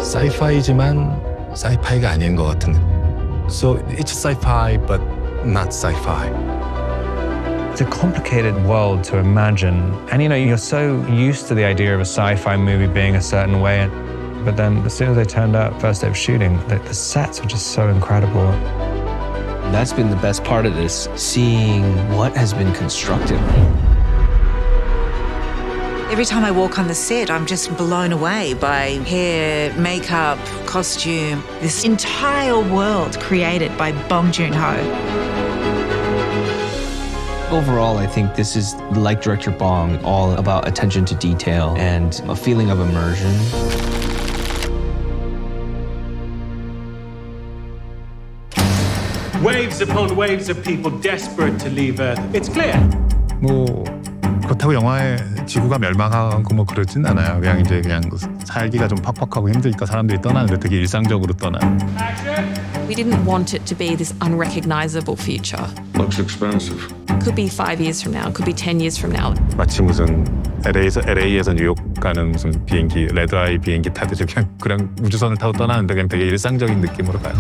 Sci-fi이지만 sci-fi가 아닌 것 같은. So it's sci-fi, but not sci-fi. It's a complicated world to imagine. And you're so used to the idea of a sci-fi movie being a certain way. But then as soon as they turned up, first day of shooting, the sets were just so incredible. That's been the best part of this, seeing what has been constructed. Every time I walk on the set, I'm just blown away by hair, makeup, costume. This entire world created by Bong Joon Ho. Overall, I think this is, like director Bong, all about attention to detail and a feeling of immersion. Waves upon waves of people desperate to leave Earth. It's clear. 그렇다고 영화에 지구가 멸망하고 그러진 않아요. 그냥 살기가 좀 팍팍하고 힘드니까 사람들이 떠나는데 되게 일상적으로 떠나요. We didn't want it to be this unrecognizable future. Looks expensive. Could be 5 years from now, could be 10 years from now. 마치 무슨 LA에서 뉴욕 가는 무슨 비행기, 레드아이 비행기 타듯이 그냥 우주선을 타고 떠나는데 그냥 되게 일상적인 느낌으로 가요.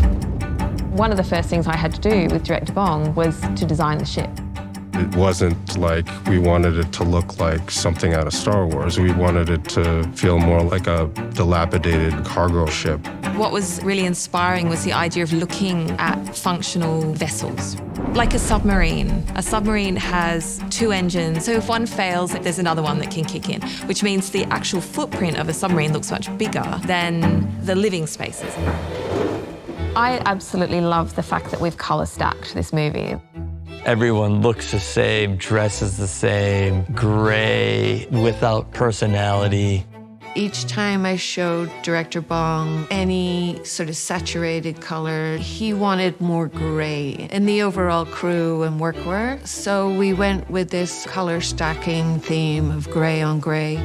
One of the first things I had to do with director Bong was to design the ship. It wasn't like we wanted it to look like something out of Star Wars. We wanted it to feel more like a dilapidated cargo ship. What was really inspiring was the idea of looking at functional vessels. Like a submarine. A submarine has 2 engines, so if one fails, there's another one that can kick in, which means the actual footprint of a submarine looks much bigger than the living spaces. I absolutely love the fact that we've color stacked this movie. Everyone looks the same, dresses the same, gray, without personality. Each time I showed director Bong any sort of saturated color, he wanted more gray in the overall crew and workwear. So we went with this color stacking theme of gray on gray.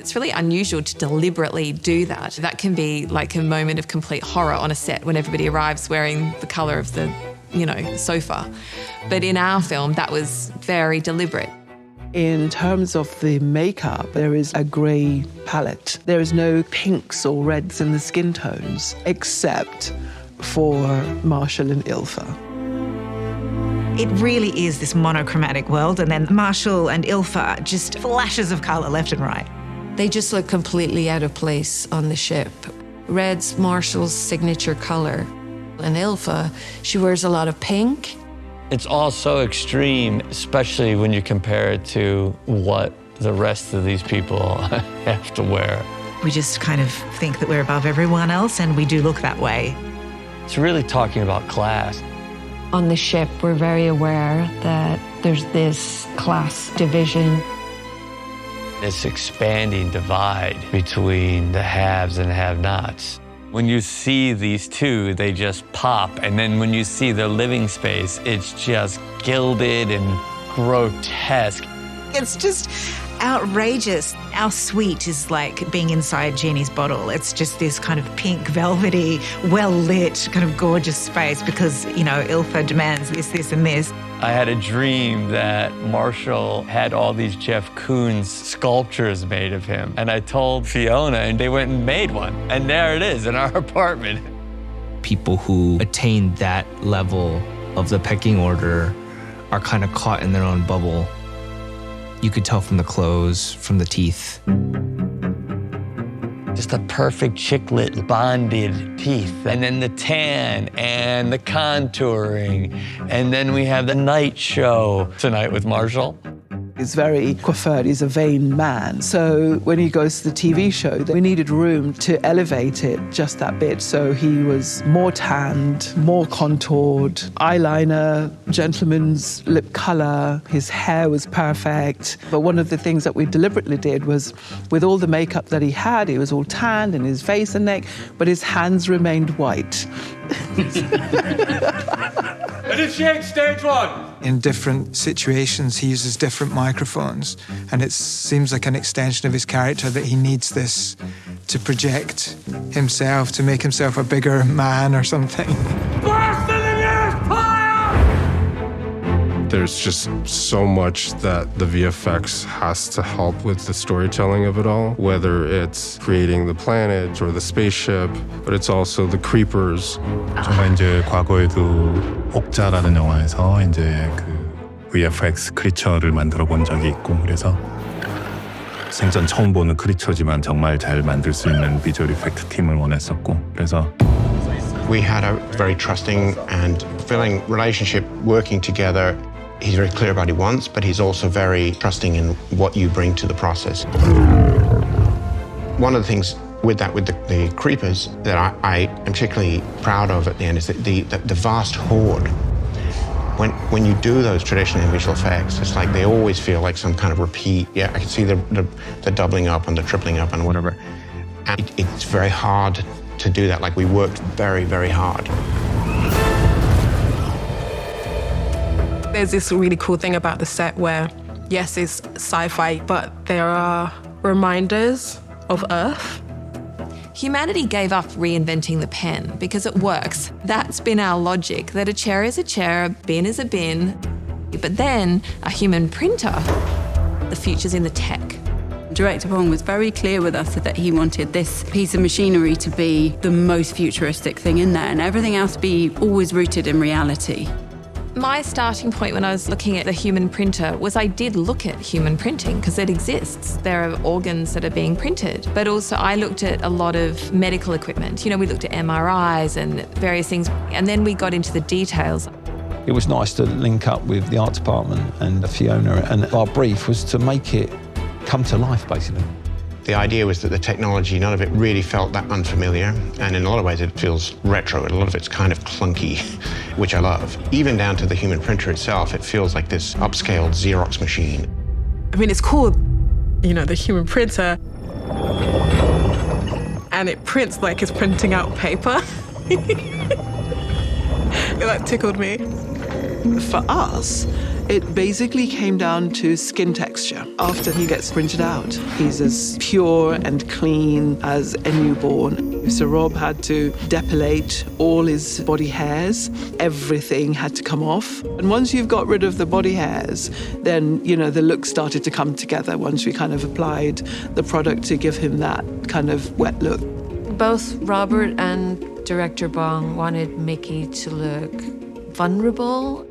It's really unusual to deliberately do that. That can be like a moment of complete horror on a set when everybody arrives wearing the color of the sofa. But in our film, that was very deliberate. In terms of the makeup, there is a grey palette. There is no pinks or reds in the skin tones, except for Marshall and Ilfa. It really is this monochromatic world, and then Marshall and Ilfa, just flashes of colour left and right. They just look completely out of place on the ship. Red's Marshall's signature colour. And Ilfa, she wears a lot of pink. It's all so extreme, especially when you compare it to what the rest of these people have to wear. We just kind of think that we're above everyone else, and we do look that way. It's really talking about class. On the ship, we're very aware that there's this class division. This expanding divide between the haves and have-nots. When you see these two, they just pop. And then when you see their living space, it's just gilded and grotesque. It's just outrageous. Our suite is like being inside Jeannie's bottle. It's just this kind of pink, velvety, well-lit, kind of gorgeous space because, Ilfa demands this, and this. I had a dream that Marshall had all these Jeff Koons sculptures made of him. And I told Fiona, and they went and made one. And there it is in our apartment. People who attain that level of the pecking order are kind of caught in their own bubble. You could tell from the clothes, from the teeth. Just a perfect chiclet bonded teeth. And then the tan and the contouring. And then we have the night show tonight with Marshall. He's very coiffured, he's a vain man. So when he goes to the TV show, we needed room to elevate it just that bit. So he was more tanned, more contoured, eyeliner, gentleman's lip color, his hair was perfect. But one of the things that we deliberately did was, with all the makeup that he was all tanned in his face and neck, but his hands remained white. Initiate stage 1. In different situations, he uses different microphones, and it seems like an extension of his character that he needs this to project himself, to make himself a bigger man or something. Blast in the nearest fire! There's just so much that the VFX has to help with the storytelling of it all, whether it's creating the planet or the spaceship, but it's also the creepers. 제가 이제 과거에도 옥자라는 영화에서 이제 그 VFX 크리처를 만들어 본 적이 있고 그래서 생전 처음 보는 크리처지만 정말 잘 만들 수 있는 비주얼 이펙트 팀을 원했었고 그래서 We had a very trusting and fulfilling relationship working together. He's very clear about what he wants, but he's also very trusting in what you bring to the process. One of the things with the creepers that I am particularly proud of at the end is that the vast horde. When you do those traditional visual effects, it's like they always feel like some kind of repeat. Yeah, I can see the doubling up and the tripling up and whatever. And it's very hard to do that. Like we worked very, very hard. There's this really cool thing about the set where, yes, it's sci-fi, but there are reminders of Earth. Humanity gave up reinventing the pen because it works. That's been our logic, that a chair is a chair, a bin is a bin. But then a human printer, the future's in the tech. Director Bong was very clear with us that he wanted this piece of machinery to be the most futuristic thing in there and everything else be always rooted in reality. My starting point when I was looking at the human printer was I did look at human printing because it exists. There are organs that are being printed. But also I looked at a lot of medical equipment. You know, we looked at MRIs and various things. And then we got into the details. It was nice to link up with the art department and Fiona, and our brief was to make it come to life, basically. The idea was that the technology, none of it really felt that unfamiliar, and in a lot of ways it feels retro. A lot of it's kind of clunky, which I love. Even down to the human printer itself, it feels like this upscaled Xerox machine. I mean, it's called, you know, the human printer, and it prints like it's printing out paper. That tickled me. For us, it basically came down to skin texture. After he gets printed out, he's as pure and clean as a newborn. So Rob had to depilate all his body hairs. Everything had to come off. And once you've got rid of the body hairs, then, you know, the look started to come together once we kind of applied the product to give him that kind of wet look. Both Robert and Director Bong wanted Mickey to look vulnerable.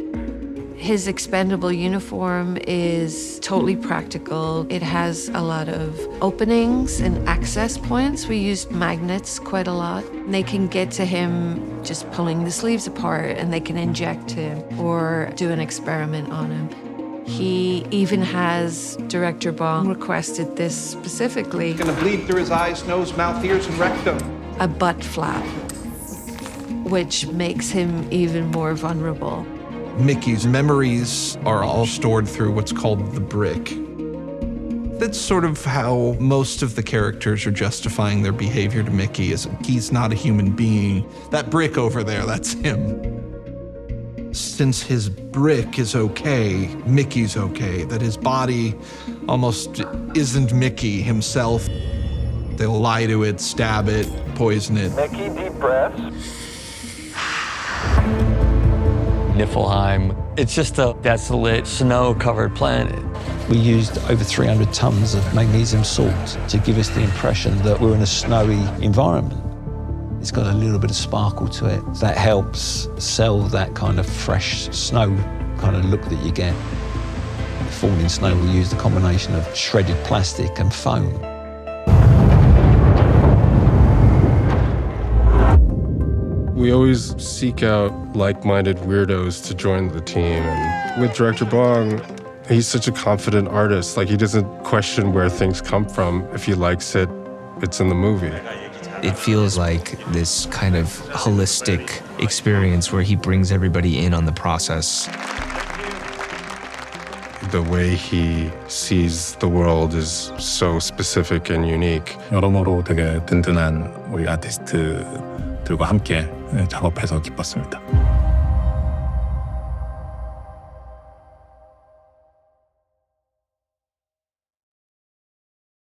His expendable uniform is totally practical. It has a lot of openings and access points. We used magnets quite a lot. They can get to him just pulling the sleeves apart, and they can inject him or do an experiment on him. He even has, Director Bong requested this specifically. Gonna bleed through his eyes, nose, mouth, ears, and rectum. A butt flap, which makes him even more vulnerable. Mickey's memories are all stored through what's called the brick. That's sort of how most of the characters are justifying their behavior to Mickey, is he's not a human being. That brick over there, that's him. Since his brick is okay, Mickey's okay, that his body almost isn't Mickey himself. They'll lie to it, stab it, poison it. Mickey, deep breaths. Niflheim. It's just a desolate, snow-covered planet. We used over 300 tons of magnesium salt to give us the impression that we're in a snowy environment. It's got a little bit of sparkle to it. That helps sell that kind of fresh snow kind of look that you get. Falling snow, we used a combination of shredded plastic and foam. We always seek out like-minded weirdos to join the team. And with Director Bong, he's such a confident artist. Like, he doesn't question where things come from. If he likes it, it's in the movie. It feels like this kind of holistic experience where he brings everybody in on the process. The way he sees the world is so specific and unique. 여러모로 되게 든든한 우리 아티스트들과 함께 작업해서 기뻤습니다.